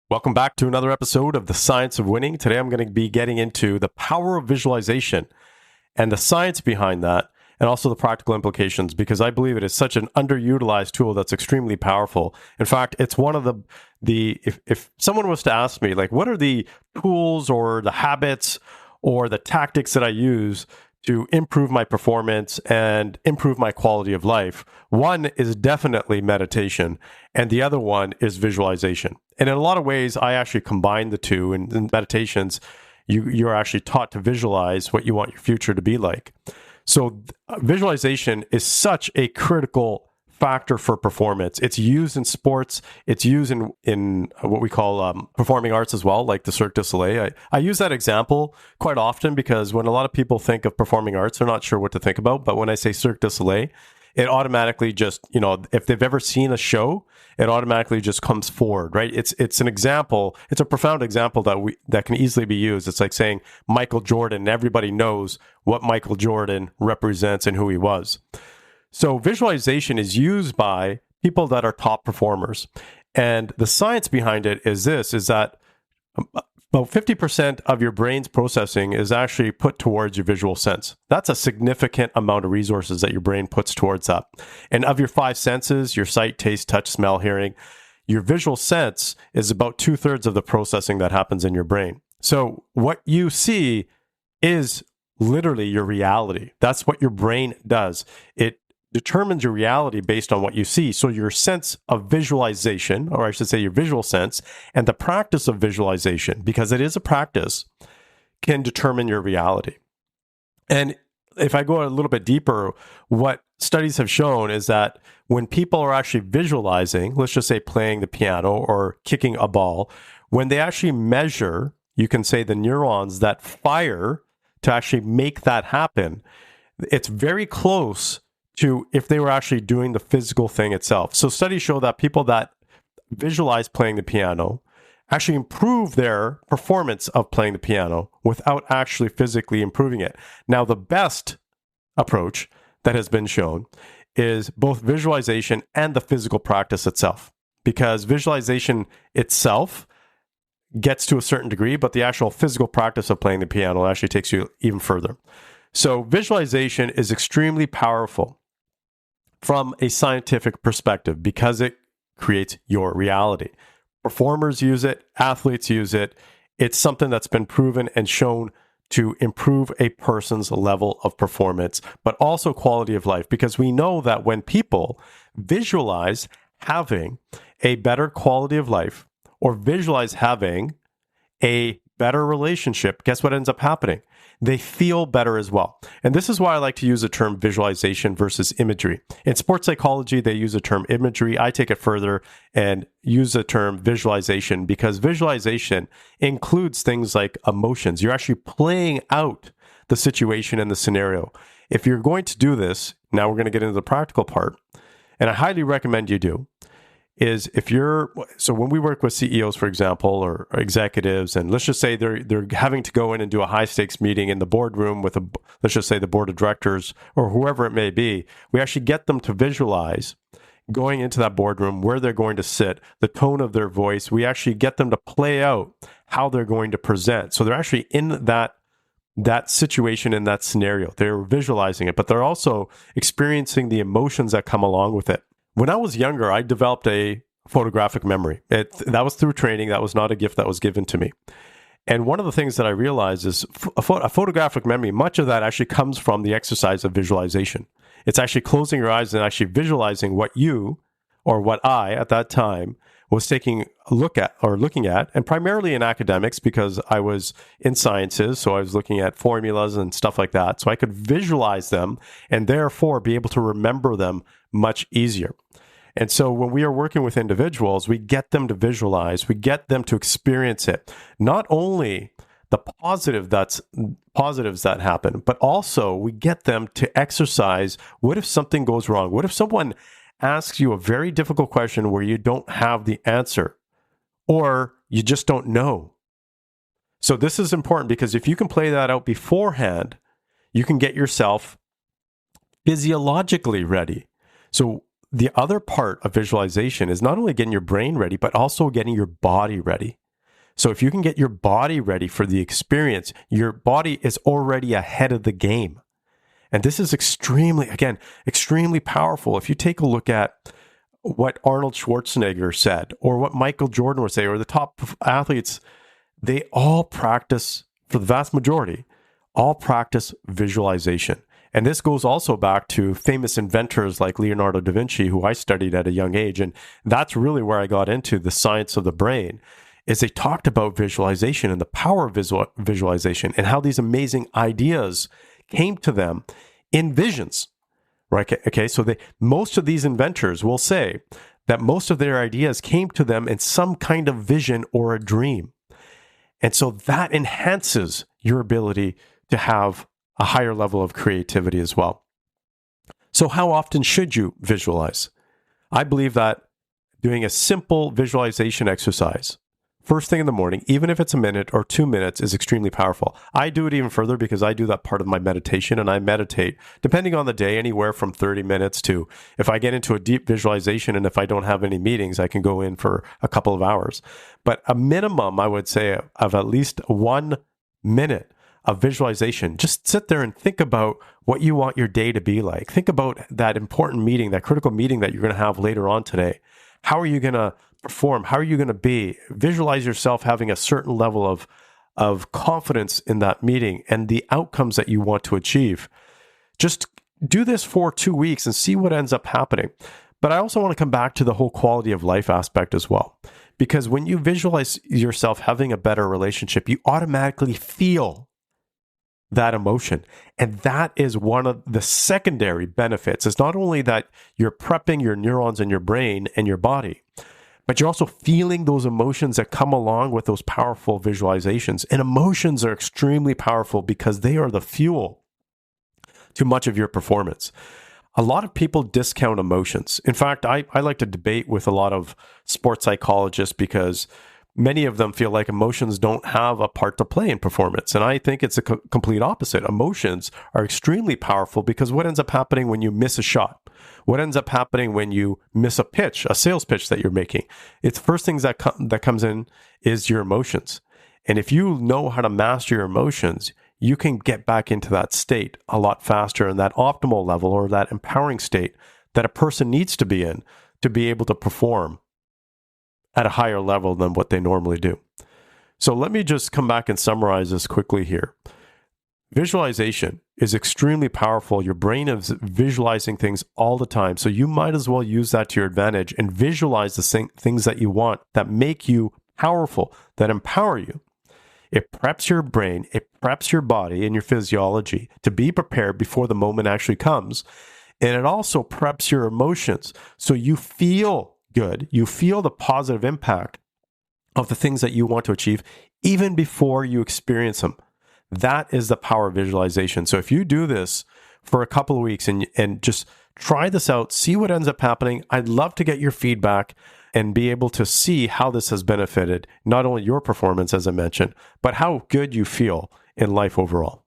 Welcome back to another episode of The Science of Winning. Today I'm going to be getting into the power of visualization and the science behind that, and also the practical implications, because I believe it is such an underutilized tool that's extremely powerful. In fact, it's one of the if someone was to ask me, like, what are the tools or the habits or the tactics that I use to improve my performance and improve my quality of life, one is definitely meditation, and the other one is visualization. And in a lot of ways, I actually combine the two. In meditations, you're actually taught to visualize what you want your future to be like. So visualization is such a critical factor for performance. It's used in sports. It's used in what we call performing arts as well, like the Cirque du Soleil. I use that example quite often because when a lot of people think of performing arts, they're not sure what to think about. But when I say Cirque du Soleil, it automatically just, if they've ever seen a show, it automatically just comes forward, right? It's an example. It's a profound example that can easily be used. It's like saying Michael Jordan, and everybody knows what Michael Jordan represents and who he was. So visualization is used by people that are top performers. And the science behind it is that about 50% of your brain's processing is actually put towards your visual sense. That's a significant amount of resources that your brain puts towards that. And of your five senses, your sight, taste, touch, smell, hearing, your visual sense is about 2/3 of the processing that happens in your brain. So what you see is literally your reality. That's what your brain does. It determines your reality based on what you see. So your sense of visualization, or I should say your visual sense, and the practice of visualization, because it is a practice, can determine your reality. And if I go a little bit deeper, what studies have shown is that when people are actually visualizing, let's just say playing the piano or kicking a ball, when they actually measure, you can say the neurons that fire to actually make that happen, it's very close to if they were actually doing the physical thing itself. So studies show that people that visualize playing the piano actually improve their performance of playing the piano without actually physically improving it. Now, the best approach that has been shown is both visualization and the physical practice itself, because visualization itself gets to a certain degree, but the actual physical practice of playing the piano actually takes you even further. So visualization is extremely powerful from a scientific perspective because it creates your reality. Performers use it, athletes use it. It's something that's been proven and shown to improve a person's level of performance, but also quality of life, because we know that when people visualize having a better quality of life or visualize having a better relationship, guess what ends up happening? They feel better as well. And this is why I like to use the term visualization versus imagery. In sports psychology, they use the term imagery. I take it further and use the term visualization, because visualization includes things like emotions. You're actually playing out the situation and the scenario. If you're going to do this, now we're going to get into the practical part, and I highly recommend you do, is so when we work with CEOs, for example, or executives, and let's just say they're having to go in and do a high stakes meeting in the boardroom with let's just say the board of directors or whoever it may be, we actually get them to visualize going into that boardroom, where they're going to sit, the tone of their voice. We actually get them to play out how they're going to present. So they're actually in that situation, in that scenario. They're visualizing it, but they're also experiencing the emotions that come along with it. When I was younger, I developed a photographic memory. That was through training. That was not a gift that was given to me. And one of the things that I realized is a photographic memory, much of that actually comes from the exercise of visualization. It's actually closing your eyes and actually visualizing what you, or what I at that time, was taking a look at or looking at, and primarily in academics, because I was in sciences, so I was looking at formulas and stuff like that. So I could visualize them and therefore be able to remember them much easier. And so when we are working with individuals, we get them to visualize, we get them to experience it. Not only the positives that happen, but also we get them to exercise. What if something goes wrong? What if someone asks you a very difficult question where you don't have the answer, or you just don't know? So this is important, because if you can play that out beforehand, you can get yourself physiologically ready. So the other part of visualization is not only getting your brain ready, but also getting your body ready. So if you can get your body ready for the experience, your body is already ahead of the game. And this is extremely powerful. If you take a look at what Arnold Schwarzenegger said, or what Michael Jordan would say, or the top athletes, they all practice, for the vast majority, all practice visualization. And this goes also back to famous inventors like Leonardo da Vinci, who I studied at a young age. And that's really where I got into the science of the brain, is they talked about visualization and the power of visualization and how these amazing ideas came to them in visions. Right? Okay. So most of these inventors will say that most of their ideas came to them in some kind of vision or a dream. And so that enhances your ability to have a higher level of creativity as well. So how often should you visualize? I believe that doing a simple visualization exercise first thing in the morning, even if it's a minute or 2 minutes, is extremely powerful. I do it even further because I do that part of my meditation, and I meditate, depending on the day, anywhere from 30 minutes to, if I get into a deep visualization and if I don't have any meetings, I can go in for a couple of hours. But a minimum, I would say, of at least 1 minute of visualization. Just sit there and think about what you want your day to be like. Think about that important meeting, that critical meeting that you're going to have later on today. How are you going to perform? How are you going to be? Visualize yourself having a certain level of confidence in that meeting and the outcomes that you want to achieve. Just do this for 2 weeks and see what ends up happening. But I also want to come back to the whole quality of life aspect as well. Because when you visualize yourself having a better relationship, you automatically feel that emotion. And that is one of the secondary benefits. It's not only that you're prepping your neurons in your brain and your body, but you're also feeling those emotions that come along with those powerful visualizations. And emotions are extremely powerful because they are the fuel to much of your performance. A lot of people discount emotions. In fact, I like to debate with a lot of sports psychologists because many of them feel like emotions don't have a part to play in performance. And I think it's a complete opposite. Emotions are extremely powerful because what ends up happening when you miss a shot? What ends up happening when you miss a pitch, a sales pitch that you're making? It's the first things that comes in is your emotions. And if you know how to master your emotions, you can get back into that state a lot faster, and that optimal level or that empowering state that a person needs to be in to be able to perform at a higher level than what they normally do. So let me just come back and summarize this quickly here. Visualization is extremely powerful. Your brain is visualizing things all the time. So you might as well use that to your advantage and visualize the things that you want that make you powerful, that empower you. It preps your brain, it preps your body and your physiology to be prepared before the moment actually comes. And it also preps your emotions. So you feel good. You feel the positive impact of the things that you want to achieve even before you experience them. That is the power of visualization. So if you do this for a couple of weeks and just try this out, see what ends up happening. I'd love to get your feedback and be able to see how this has benefited not only your performance, as I mentioned, but how good you feel in life overall.